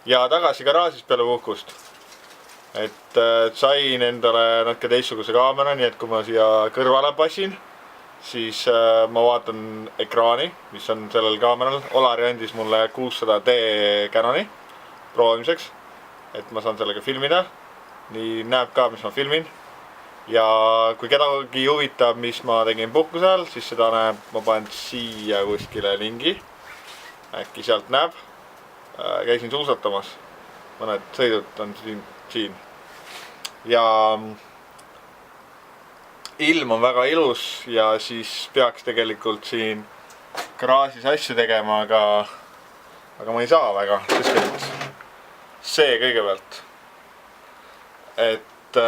ja tagasi garaažis peale puhkust. Et sain endale natuke teistsuguse kaamera, nii et kui ma siia kõrvale passin, siis ma vaatan ekraani, mis on sellel kaameral. Olari andis mulle 600D Canoni proovimiseks, et ma saan sellega filmida. Nii näeb ka, mis ma filmin. Ja kui kedagi huvitab, mis ma tegin puhkuse all, siis seda näeb, ma panen siia kuskile lingi. Äkki sealt näeb. Käisin suusatamas. Mõned sõidud on siin. Ja ilm on väga ilus ja siis peaks tegelikult siin garaažis asju tegema, aga ma ei saa väga, sest see kõigepealt. Et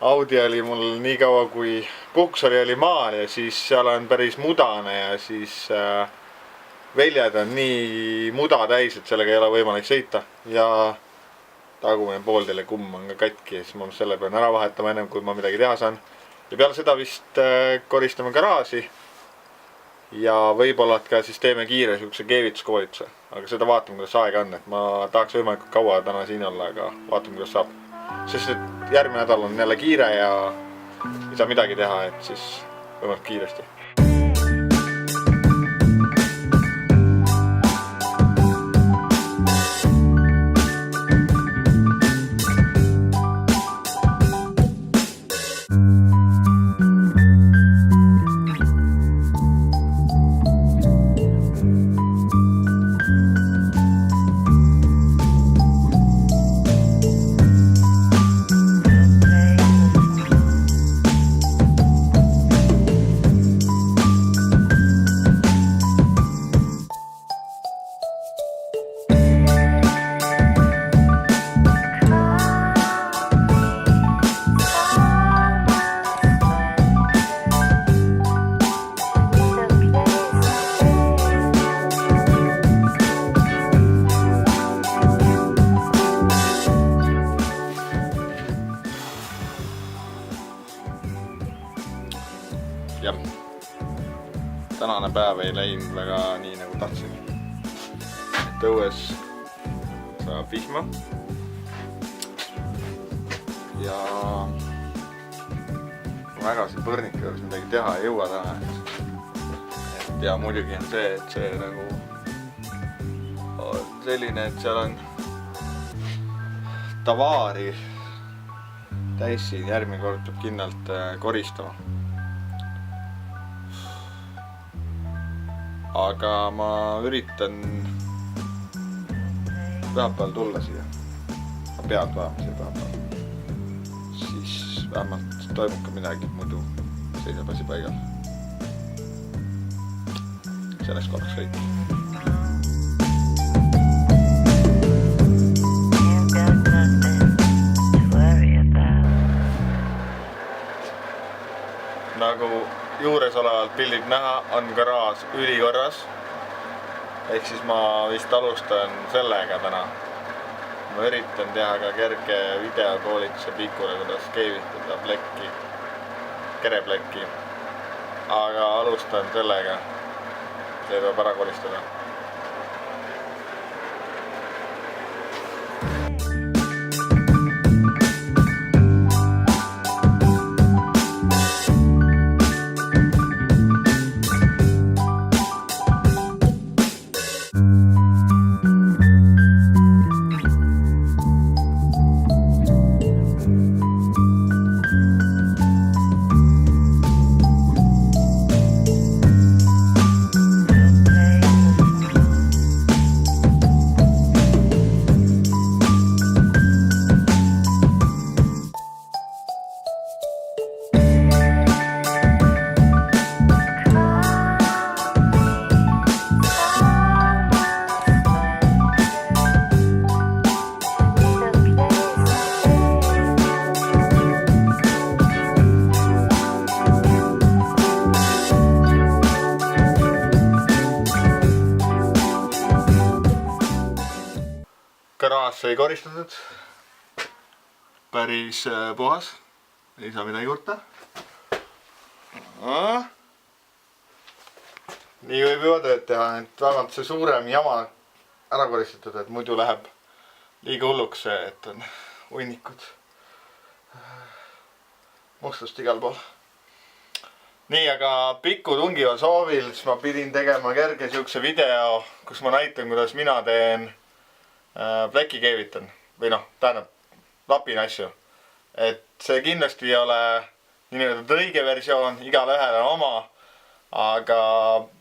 Audi oli mul nii kaua, kui puhkus oli maal ja siis seal on päris mudane ja siis väljad on nii muda täis, et sellega ei ole võimalik sõita. Ja tagumine poolteele kumm on ka katki ja siis ma selle pean ära vahetama ennem, kui ma midagi teha saan. Ja peale seda vist koristame garaaži ja võib-olla ka siis teeme kiire sihukese keevituskoolituse. Aga seda vaatame, kuidas aega on, et ma tahaks võimalikult kaua täna siin olla, aga vaatame, kuidas saab. Sest et järgmine nädal on jälle kiire ja ei saa midagi teha, et siis võimalikult kiiresti. Ja tänane päev ei läinud väga nii nagu tahtsin. Et õues saab vihma ja väga siin põrnika juures midagi teha ei jõua täna. Et ja muidugi on see, et see nagu on selline, et seal on tavaari täis siin, järgmine kord peab kindlalt koristama. Aga ma üritan pühapäeval tulla siia. Ma pean tulema siia pühapäeval. Siis vähemalt toimub ka midagi, muidu seisab asi paigal. Selleks korraks kõik. Nagu juures olevalt pildid näha, on garaaž ülikorras. Ehk siis ma vist alustan sellega täna. Ma üritan teha ka kerge videokoolituse Pikule, kuidas keevitada plekki, kereplekki. Aga alustan sellega. See tuleb ära kolistada. Garaaž sai koristatud, päris puhas, ei saa midagi kurta. Nii võib juba tööd teha, et vähemalt see suurem jama ära koristatud, et muidu läheb liiga hulluks see, et on hunnikud mustust igal pool. nii, aga Piku tungival soovil siis ma pidin tegema kerge siukse video, kus ma näitan, kuidas mina teen pleki keevitan või noh, tähendab lapin asju. et see kindlasti ei ole nii-öelda õige versioon, igale ühele oma, aga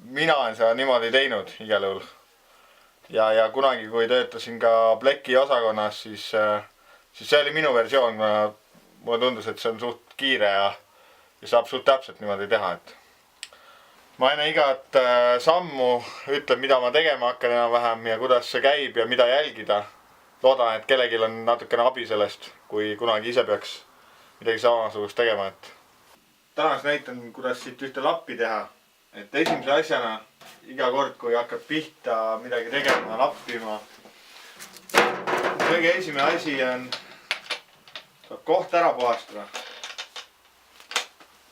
mina olen seda niimoodi teinud igal juhul. ja kunagi, kui töötasin ka pleki osakonnas, siis see oli minu versioon. Mulle tundus, et see on suht kiire ja saab suht täpselt niimoodi teha, et ma enne igat sammu ütlen, mida ma tegema hakkan enam-vähem ja kuidas see käib ja mida jälgida. loodan, et kellelgi on natukene abi sellest, kui kunagi ise peaks midagi samasugust tegema, et täna siis näitan, kuidas siit ühte lappi teha. et esimese asjana iga kord, kui hakkab pihta midagi tegema, lappima, kõige esimene asi on saab koht ära puhastada.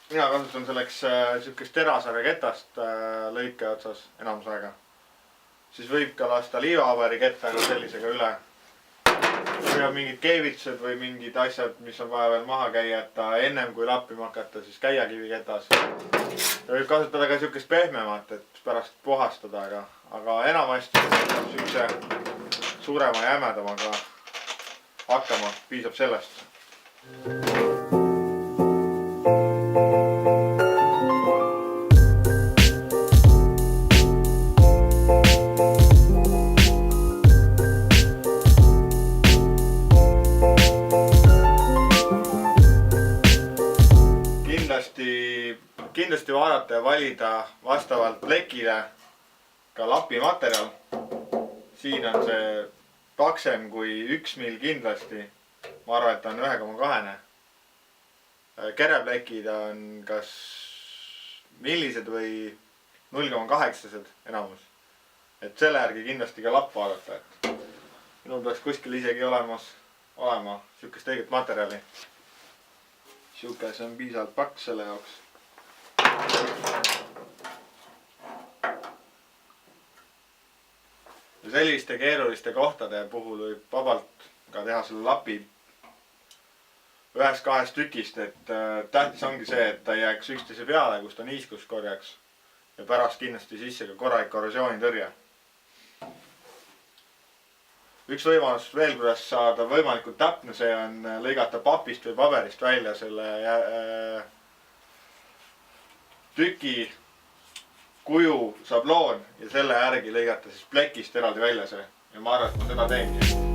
mina kasutan selleks sihukest terasarja ketast lõike otsas enamus aega. siis võib ka lasta liivapaberi kettaga sellisega üle. kui on mingid keevitused või mingid asjad, mis on vaja veel maha käia, et ennem kui lappima hakata, siis käiakivi ketas. võib kasutada ka sihukest pehmemat, et pärast puhastada, aga enamasti sihukese suurema ja jämedamaga hakkama, piisab sellest. Kindlasti vaadata ja valida vastavalt plekile ka lapimaterjal. siin on see paksem kui 1 mill kindlasti. ma arvan, et ta on 1,2. kereplekid on kas millised või 0,8 enamus. et selle järgi kindlasti ka lapp vaadata, et minul peaks kuskil isegi olema sihukest õiget materjali. sihuke, see on piisavalt paks selle jaoks. ja selliste keeruliste kohtade puhul võib vabalt ka teha selle lapi 1-2 tükist, et tähtis ongi see, et ta ei jääks üksteise peale, kus ta niiskust korjaks ja pärast kindlasti sisse ka korralik korrosioonitõrje. üks võimalus veel, kuidas saada võimalikult täpne, see on lõigata papist või paberist välja selle tüki kuju sabloon ja selle järgi lõigata siis plekist eraldi välja see. ja ma arvan, et ma seda teengi.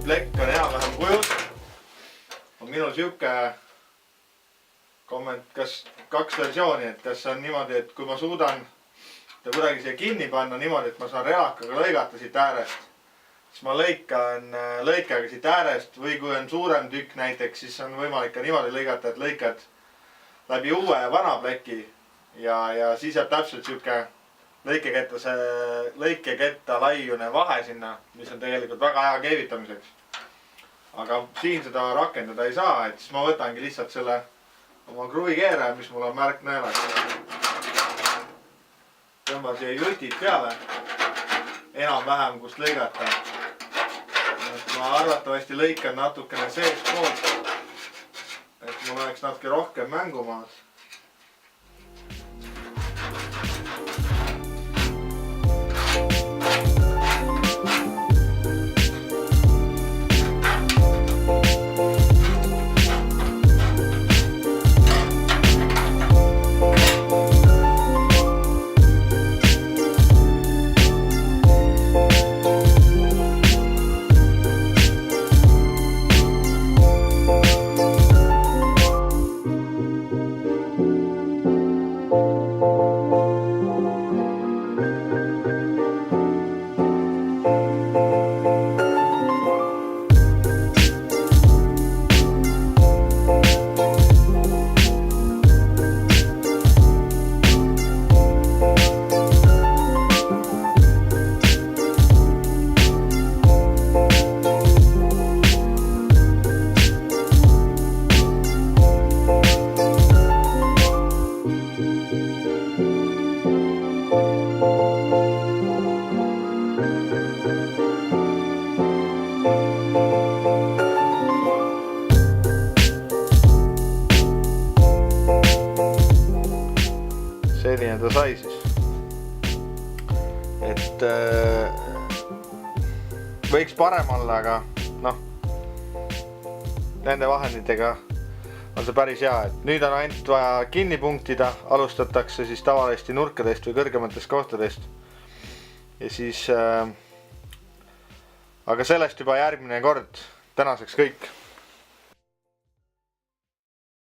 plekk on enam-vähem kujus. On minul siuke komment, kas 2 versiooni, et kas on niimoodi, et kui ma suudan ta kuidagi siia kinni panna niimoodi, et ma saan relakaga lõigata siit äärest, siis ma lõikan lõikaga siit äärest või kui on suurem tükk näiteks, siis on võimalik ka niimoodi lõigata, et lõikad läbi uue ja vana pleki ja siis jääb täpselt siuke lõikeketta laiune vahe sinna, mis on tegelikult väga hea keevitamiseks. Aga siin seda rakendada ei saa, et siis ma võtangi lihtsalt selle oma kruvikeeraja, mis mul on märknõelas. Tõmban siia jutid peale, enam-vähem kust lõigata. Ma arvatavasti lõikan natukene sees poolt, et mul oleks natuke rohkem mängumaad. Selline ta sai siis. Et võiks parem olla, aga noh, nende vahenditega on see päris hea. Et nüüd on ainult vaja kinni punktida, alustatakse siis tavaliselt nurkadest või kõrgematest kohtadest. Ja siis, aga sellest juba järgmine kord. Tänaseks kõik.